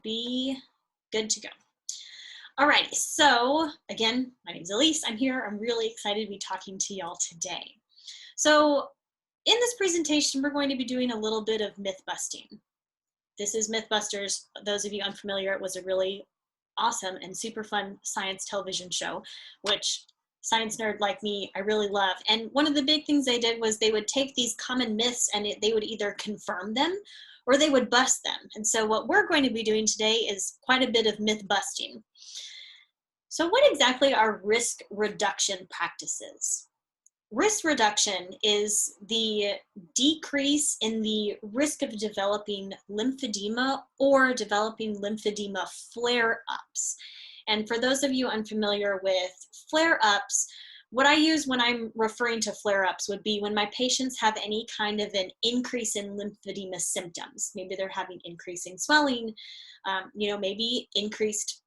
Be good to go. All right, so again, my name is Elise. I'm here. I'm really excited to be talking to y'all today. So in this presentation, we're going to be doing a little bit of myth busting. This is Mythbusters. Those of you unfamiliar, it was a really awesome and super fun science television show, which science nerd like me, I really love. And one of the big things they did was they would take these common myths and they would either confirm them or they would bust them. And so what we're going to be doing today is quite a bit of myth busting. So what exactly are risk reduction practices? Risk reduction is the decrease in the risk of developing lymphedema or developing lymphedema flare-ups. And for those of you unfamiliar with flare-ups, what I use when I'm referring to flare-ups would be when my patients have any kind of an increase in lymphedema symptoms. Maybe they're having increasing swelling, maybe increased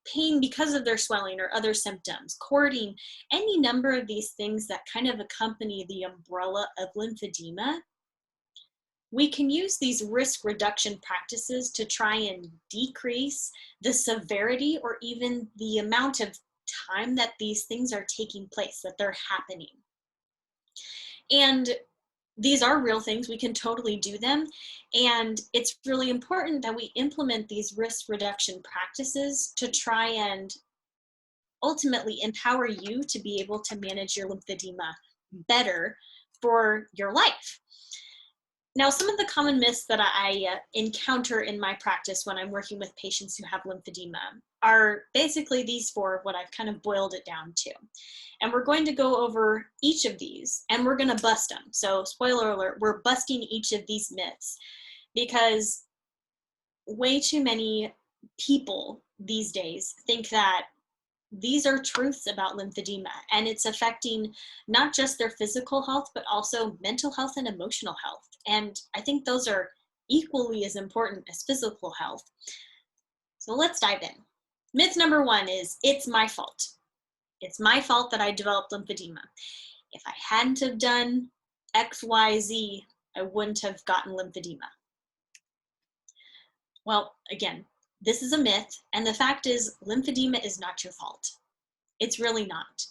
pain because of their swelling or other symptoms, cording, any number of these things that kind of accompany the umbrella of lymphedema. We can use these risk reduction practices to try and decrease the severity or even the amount of time that these things are taking place, that they're happening. And these are real things. We can totally do them. And it's really important that we implement these risk reduction practices to try and ultimately empower you to be able to manage your lymphedema better for your life. Now, some of the common myths that I encounter in my practice when I'm working with patients who have lymphedema are basically these four, what I've kind of boiled it down to. And we're going to go over each of these and we're going to bust them. So spoiler alert, we're busting each of these myths because way too many people these days think that these are truths about lymphedema and it's affecting not just their physical health, but also mental health and emotional health. And I think those are equally as important as physical health. So let's dive in. Myth number one is, it's my fault. It's my fault that I developed lymphedema. If I hadn't have done X, Y, Z, I wouldn't have gotten lymphedema. Well, again, this is a myth, and the fact is lymphedema is not your fault. It's really not.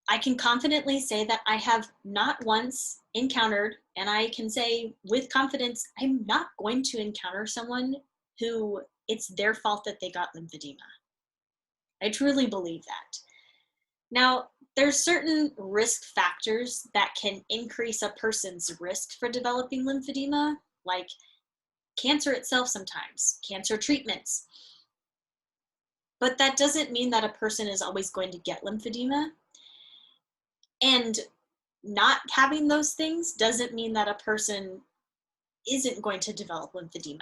I can confidently say that I have not once encountered, and I can say with confidence, I'm not going to encounter someone who it's their fault that they got lymphedema. I truly believe that. Now, there's certain risk factors that can increase a person's risk for developing lymphedema, like cancer itself sometimes, cancer treatments. But that doesn't mean that a person is always going to get lymphedema. And not having those things doesn't mean that a person isn't going to develop lymphedema.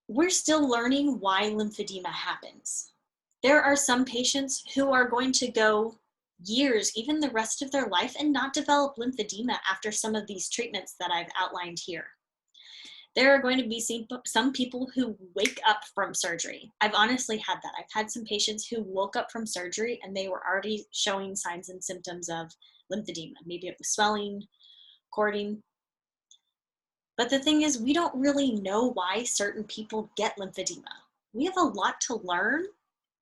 We're still learning why lymphedema happens. There are some patients who are going to go years, even the rest of their life, and not develop lymphedema after some of these treatments that I've outlined here. There are going to be some people who wake up from surgery. I've honestly had that. I've had some patients who woke up from surgery and they were already showing signs and symptoms of lymphedema. Maybe it was swelling, cording. But the thing is, we don't really know why certain people get lymphedema. We have a lot to learn.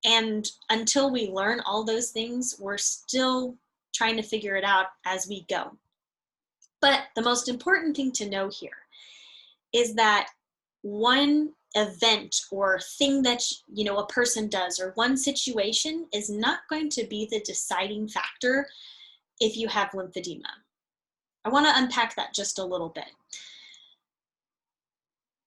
And until we learn all those things, we're still trying to figure it out as we go. But the most important thing to know here is that one event or thing that a person does or one situation is not going to be the deciding factor if you have lymphedema. I want to unpack that just a little bit.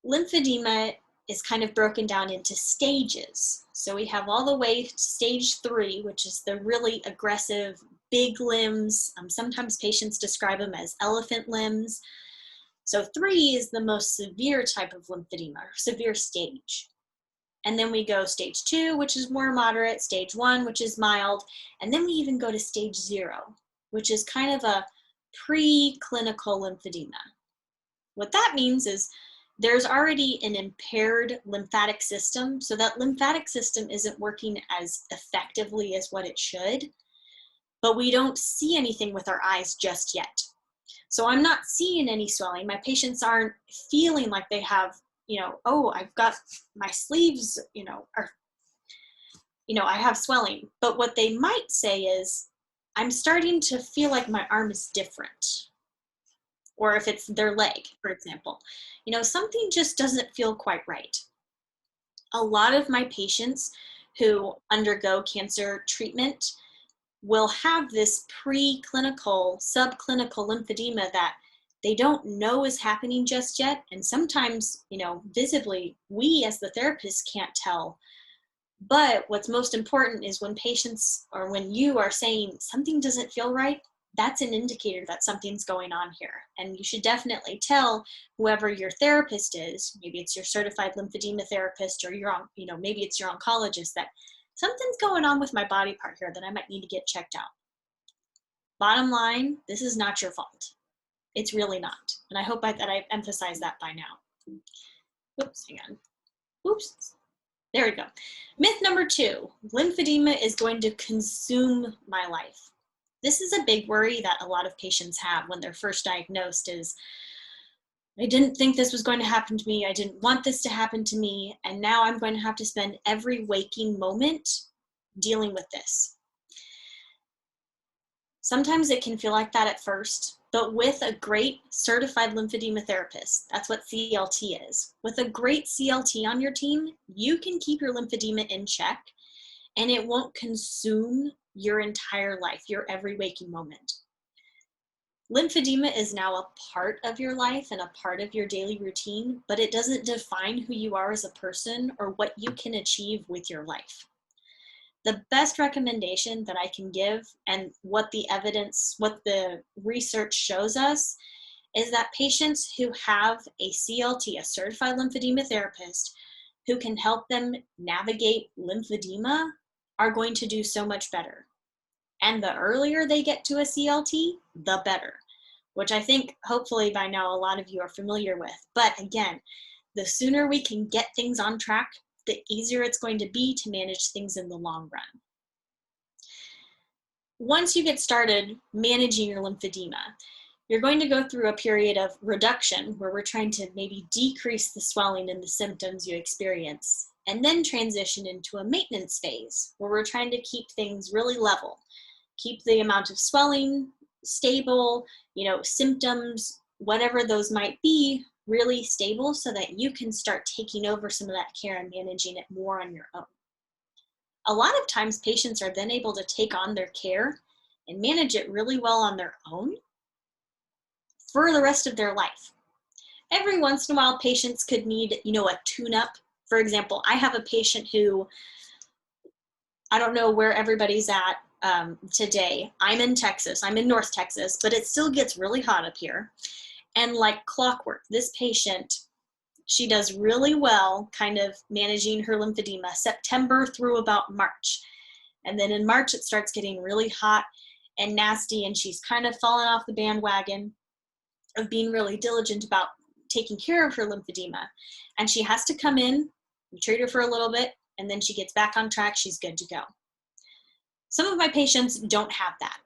Lymphedema is kind of broken down into stages. So we have all the way to stage 3, which is the really aggressive, big limbs. Sometimes patients describe them as elephant limbs. So 3 is the most severe type of lymphedema, severe stage. And then we go stage 2, which is more moderate, stage 1, which is mild, and then we even go to stage 0, which is kind of a pre-clinical lymphedema. What that means is there's already an impaired lymphatic system, so that lymphatic system isn't working as effectively as what it should, but we don't see anything with our eyes just yet. So I'm not seeing any swelling. My patients aren't feeling like they have oh, I've got my sleeves, I have swelling. But what they might say is, I'm starting to feel like my arm is different. Or if it's their leg, for example, something just doesn't feel quite right. A lot of my patients who undergo cancer treatment will have this preclinical, subclinical lymphedema that they don't know is happening just yet. And sometimes, visibly, we as the therapist can't tell. But what's most important is when patients or when you are saying something doesn't feel right, that's an indicator that something's going on here. And you should definitely tell whoever your therapist is, maybe it's your certified lymphedema therapist or maybe it's your oncologist, that something's going on with my body part here that I might need to get checked out. Bottom line, this is not your fault. It's really not. And I hope that I've emphasized that by now. Oops, hang on. Oops. There we go. Myth number 2, lymphedema is going to consume my life. This is a big worry that a lot of patients have when they're first diagnosed is, I didn't think this was going to happen to me. I didn't want this to happen to me. And now I'm going to have to spend every waking moment dealing with this. Sometimes it can feel like that at first, but with a great certified lymphedema therapist, that's what CLT is. With a great CLT on your team, you can keep your lymphedema in check and it won't consume your entire life, your every waking moment. Lymphedema is now a part of your life and a part of your daily routine, but it doesn't define who you are as a person or what you can achieve with your life. The best recommendation that I can give and what the research shows us is that patients who have a CLT, a certified lymphedema therapist, who can help them navigate lymphedema are going to do so much better. And the earlier they get to a CLT, the better, which I think hopefully by now a lot of you are familiar with. But again, the sooner we can get things on track, the easier it's going to be to manage things in the long run. Once you get started managing your lymphedema, you're going to go through a period of reduction where we're trying to maybe decrease the swelling and the symptoms you experience, and then transition into a maintenance phase where we're trying to keep things really level, keep the amount of swelling stable, symptoms, whatever those might be, really stable so that you can start taking over some of that care and managing it more on your own. A lot of times patients are then able to take on their care and manage it really well on their own for the rest of their life. Every once in a while, patients could need, a tune-up. For example, I have a patient who, I don't know where everybody's at today. I'm in Texas. I'm in North Texas, but it still gets really hot up here. And like clockwork, this patient, she does really well kind of managing her lymphedema September through about March. And then in March, it starts getting really hot and nasty, and she's kind of fallen off the bandwagon of being really diligent about taking care of her lymphedema. And she has to come in, we treat her for a little bit, and then she gets back on track, she's good to go. Some of my patients don't have that.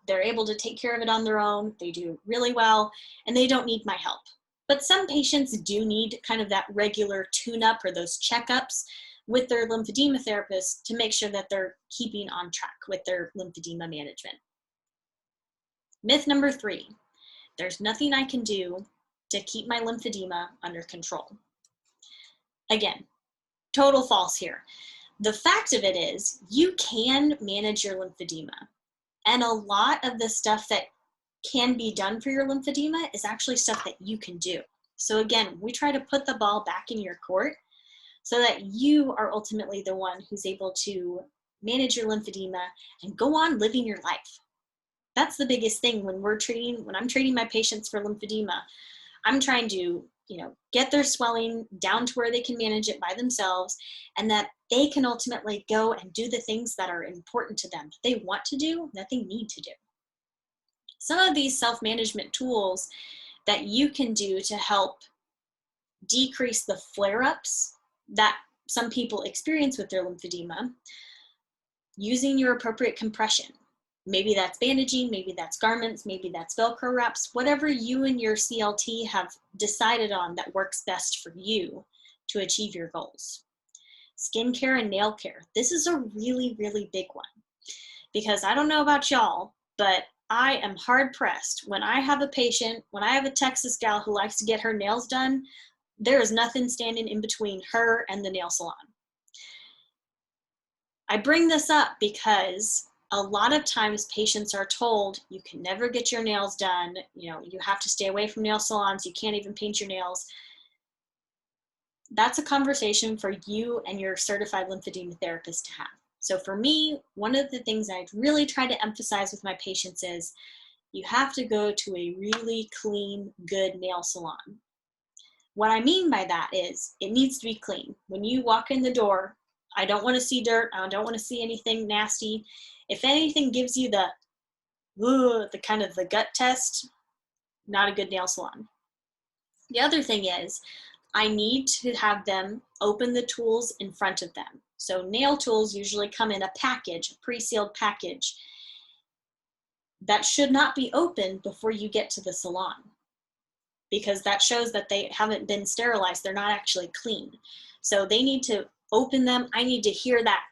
They're able to take care of it on their own, they do really well, and they don't need my help. But some patients do need kind of that regular tune-up or those checkups with their lymphedema therapist to make sure that they're keeping on track with their lymphedema management. Myth number 3, there's nothing I can do to keep my lymphedema under control. Again, total false here. The fact of it is you can manage your lymphedema, and a lot of the stuff that can be done for your lymphedema is actually stuff that you can do. So again, we try to put the ball back in your court so that you are ultimately the one who's able to manage your lymphedema and go on living your life. That's the biggest thing when I'm treating my patients for lymphedema. I'm trying to, get their swelling down to where they can manage it by themselves, and that they can ultimately go and do the things that are important to them, that they want to do, that they need to do. Some of these self-management tools that you can do to help decrease the flare-ups that some people experience with their lymphedema: using your appropriate compression, Maybe that's bandaging, maybe that's garments, maybe that's Velcro wraps, whatever you and your CLT have decided on that works best for you to achieve your goals. Skincare and nail care. This is a really, really big one, because I don't know about y'all, but I am hard pressed when I have a patient, when I have a Texas gal who likes to get her nails done, there is nothing standing in between her and the nail salon. I bring this up because a lot of times patients are told you can never get your nails done, you have to stay away from nail salons, you can't even paint your nails. That's a conversation for you and your certified lymphedema therapist to have. So for me, one of the things I really try to emphasize with my patients is you have to go to a really clean, good nail salon. What I mean by that is it needs to be clean. When you walk in the door, I don't want to see dirt. I don't want to see anything nasty. If anything gives you the kind of the gut test, not a good nail salon. The other thing is I need to have them open the tools in front of them. So nail tools usually come in a package, a pre-sealed package. That should not be opened before you get to the salon, because that shows that they haven't been sterilized. They're not actually clean. So they need to open them. I need to hear that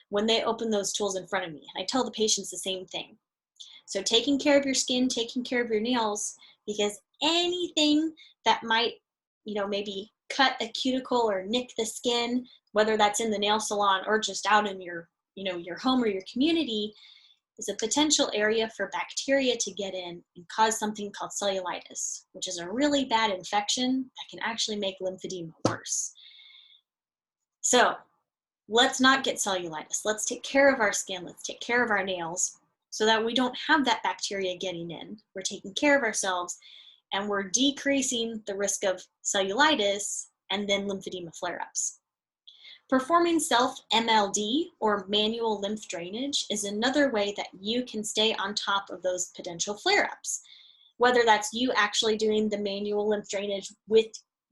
when they open those tools in front of me. And I tell the patients the same thing. So taking care of your skin, taking care of your nails, because anything that might, maybe cut a cuticle or nick the skin, whether that's in the nail salon or just out in your home or your community, is a potential area for bacteria to get in and cause something called cellulitis, which is a really bad infection that can actually make lymphedema worse. So let's not get cellulitis. Let's take care of our skin. Let's take care of our nails so that we don't have that bacteria getting in. We're taking care of ourselves and we're decreasing the risk of cellulitis and then lymphedema flare-ups. Performing self-MLD, or manual lymph drainage, is another way that you can stay on top of those potential flare-ups. Whether that's you actually doing the manual lymph drainage with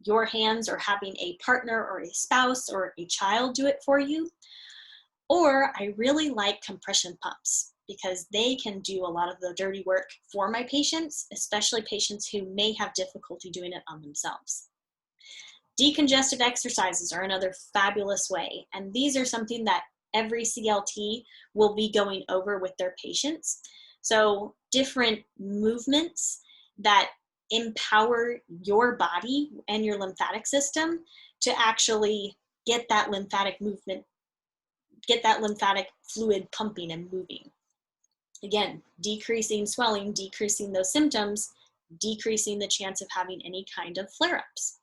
your hands, or having a partner or a spouse or a child do it for you, or I really like compression pumps because they can do a lot of the dirty work for my patients, especially patients who may have difficulty doing it on themselves. Decongested exercises are another fabulous way, and these are something that every CLT will be going over with their patients. So different movements that empower your body and your lymphatic system to actually get that lymphatic movement, get that lymphatic fluid pumping and moving. Again, decreasing swelling, decreasing those symptoms, decreasing the chance of having any kind of flare-ups.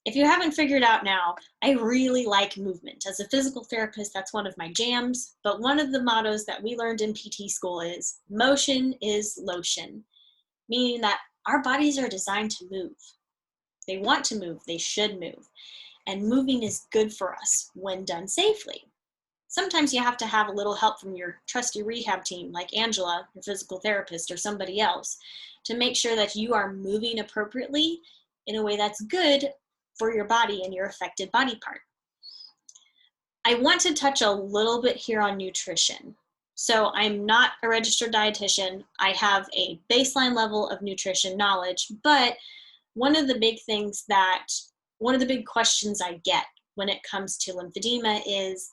If you haven't figured out now, I really like movement. As a physical therapist, that's one of my jams, but one of the mottos that we learned in PT school is motion is lotion, meaning that our bodies are designed to move. They want to move, they should move, and moving is good for us when done safely. Sometimes you have to have a little help from your trusty rehab team, like Angela, your physical therapist, or somebody else, to make sure that you are moving appropriately in a way that's good for your body and your affected body part. I want to touch a little bit here on nutrition. So I'm not a registered dietitian. I have a baseline level of nutrition knowledge, but one of the big questions I get when it comes to lymphedema is,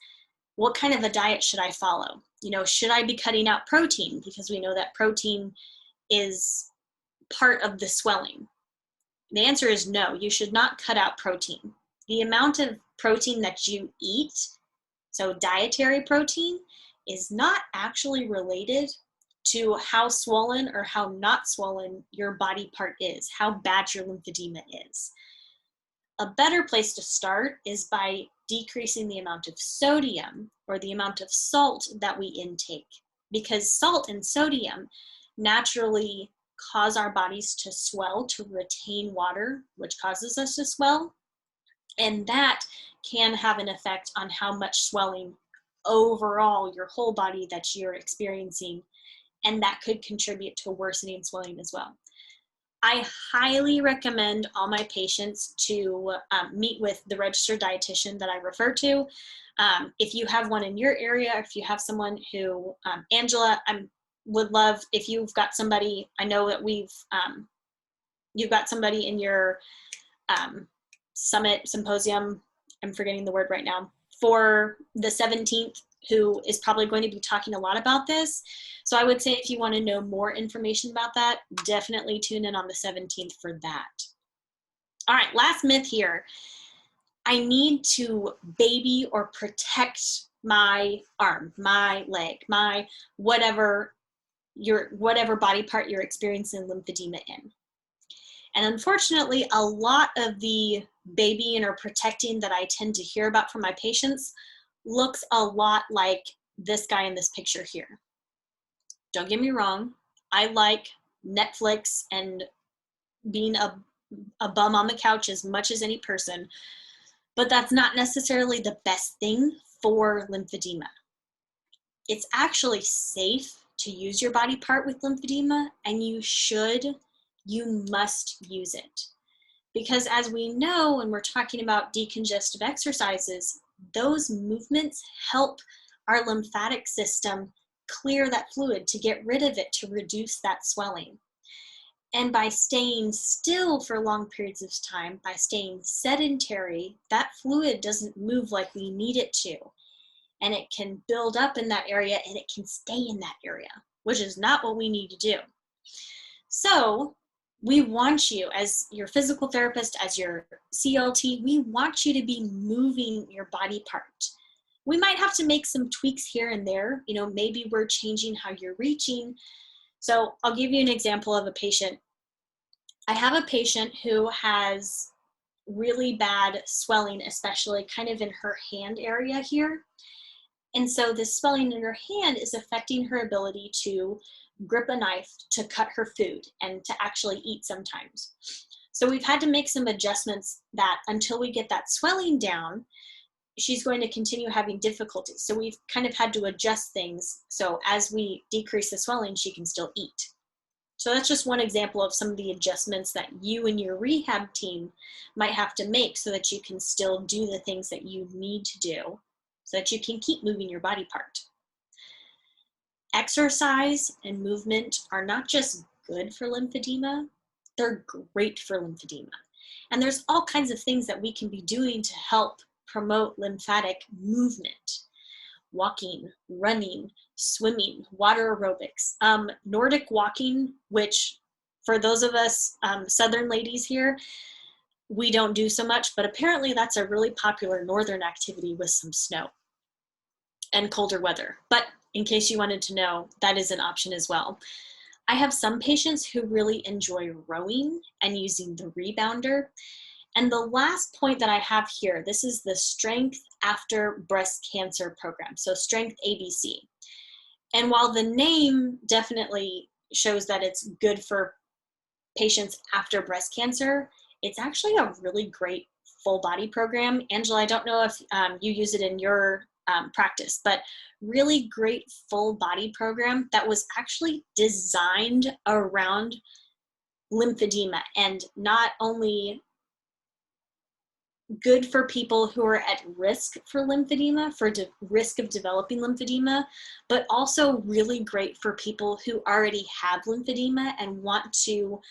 what kind of a diet should I follow? Should I be cutting out protein? Because we know that protein is part of the swelling. The answer is no, you should not cut out protein. The amount of protein that you eat, so dietary protein, is not actually related to how swollen or how not swollen your body part is, how bad your lymphedema is. A better place to start is by decreasing the amount of sodium or the amount of salt that we intake, because salt and sodium naturally cause our bodies to swell, to retain water, which causes us to swell. And that can have an effect on how much swelling overall your whole body that you're experiencing. And that could contribute to worsening swelling as well. I highly recommend all my patients to meet with the registered dietitian that I refer to. If you have one in your area, if you have someone who, Angela, I would love if you've got somebody, I know that you've got somebody in your symposium, I'm forgetting the word right now, for the 17th, who is probably going to be talking a lot about this. So I would say if you want to know more information about that, definitely tune in on the 17th for that. All right, last myth here. I need to baby or protect my arm, my leg, my whatever body part you're experiencing lymphedema in. And unfortunately, a lot of the babying or protecting that I tend to hear about from my patients looks a lot like this guy in this picture here. Don't get me wrong, I like Netflix and being a bum on the couch as much as any person, but that's not necessarily the best thing for lymphedema. It's actually safe to use your body part with lymphedema, and you must use it. Because as we know, when we're talking about decongestive exercises, those movements help our lymphatic system clear that fluid, to get rid of it, to reduce that swelling. And by staying still for long periods of time, by staying sedentary, that fluid doesn't move like we need it to. And it can build up in that area and it can stay in that area, which is not what we need to do. So we want you, as your physical therapist, as your CLT, we want you to be moving your body part. We might have to make some tweaks here and there. You know, maybe we're changing how you're reaching. So I'll give you an example of a patient. I have a patient who has really bad swelling, especially kind of in her hand area here. And so this swelling in her hand is affecting her ability to grip a knife, to cut her food, and to actually eat sometimes. So we've had to make some adjustments that until we get that swelling down, she's going to continue having difficulties. So we've kind of had to adjust things. So as we decrease the swelling, she can still eat. So that's just one example of some of the adjustments that you and your rehab team might have to make so that you can still do the things that you need to do so that you can keep moving your body part. Exercise and movement are not just good for lymphedema, they're great for lymphedema. And there's all kinds of things that we can be doing to help promote lymphatic movement. Walking, running, swimming, water aerobics, Nordic walking, which for those of us Southern ladies here, we don't do so much, but apparently that's a really popular Northern activity with some snow and colder weather. But in case you wanted to know, that is an option as well. I have some patients who really enjoy rowing and using the rebounder. And the last point that I have here, this is the Strength After Breast Cancer program, so Strength ABC. And while the name definitely shows that it's good for patients after breast cancer, it's actually a really great full body program. Angela, I don't know if you use it in your practice, but really great full body program that was actually designed around lymphedema, and not only good for people who are at risk for lymphedema, for risk of developing lymphedema, but also really great for people who already have lymphedema and want to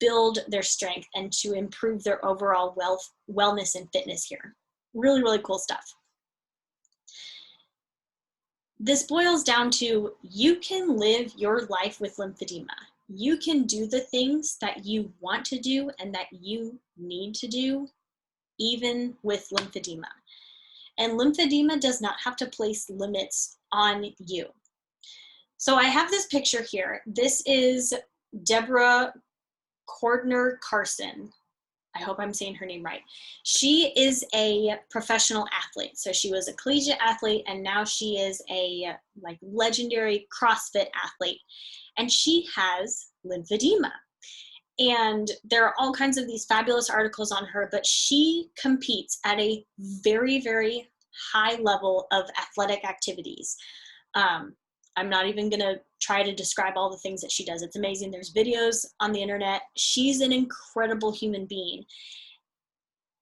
build their strength and to improve their overall wellness and fitness here. Really, really cool stuff. This boils down to, you can live your life with lymphedema. You can do the things that you want to do and that you need to do even with lymphedema. And lymphedema does not have to place limits on you. So I have this picture here. This is Deborah Cordner Carson. I hope I'm saying her name right. She is a professional athlete. So she was a collegiate athlete, and now she is a legendary CrossFit athlete. And she has lymphedema. And there are all kinds of these fabulous articles on her, but she competes at a very, very high level of athletic activities. I'm not even gonna try to describe all the things that she does. It's amazing. There's videos on the internet. She's an incredible human being.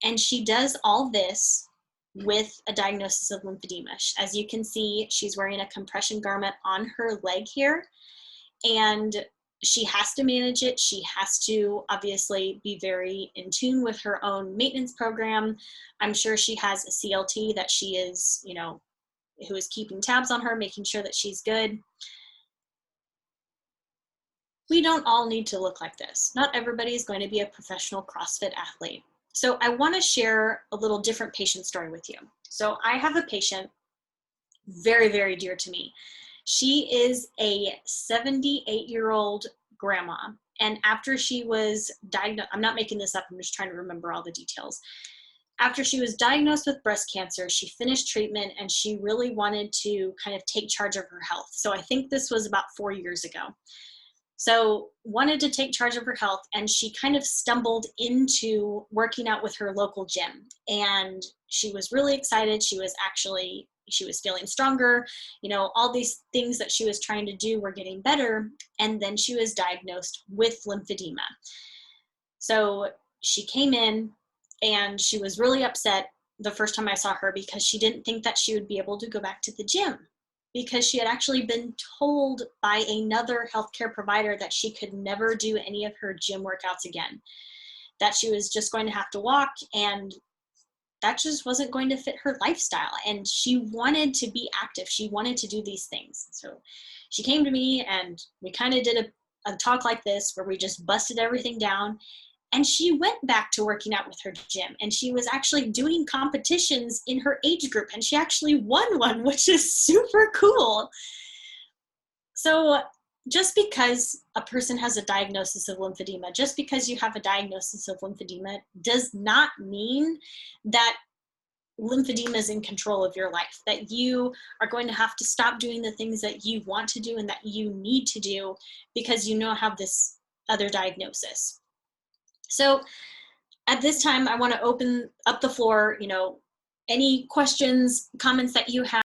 And she does all this with a diagnosis of lymphedema. As you can see, she's wearing a compression garment on her leg here, and she has to manage it. She has to obviously be very in tune with her own maintenance program. I'm sure she has a CLT that she is, you know, who is keeping tabs on her, making sure that she's good. We don't all need to look like this. Not everybody is going to be a professional CrossFit athlete. So I want to share a little different patient story with you. So I have a patient very, very dear to me. She is a 78-year-old grandma. And after she was diagnosed, I'm not making this up, I'm just trying to remember all the details. After she was diagnosed with breast cancer, she finished treatment and she really wanted to kind of take charge of her health. So I think this was about 4 years ago. So wanted to take charge of her health, and she kind of stumbled into working out with her local gym. And she was really excited. She was feeling stronger. You know, all these things that she was trying to do were getting better. And then she was diagnosed with lymphedema. So she came in and she was really upset the first time I saw her because she didn't think that she would be able to go back to the gym, because she had actually been told by another healthcare provider that she could never do any of her gym workouts again, that she was just going to have to walk, and that just wasn't going to fit her lifestyle. And she wanted to be active. She wanted to do these things. So she came to me and we kind of did a talk like this where we just busted everything down. And she went back to working out with her gym, and she was actually doing competitions in her age group, and she actually won one, which is super cool. So just because a person has a diagnosis of lymphedema, just because you have a diagnosis of lymphedema does not mean that lymphedema is in control of your life, that you are going to have to stop doing the things that you want to do and that you need to do because you now have this other diagnosis. So at this time, I want to open up the floor, you know, any questions, comments that you have.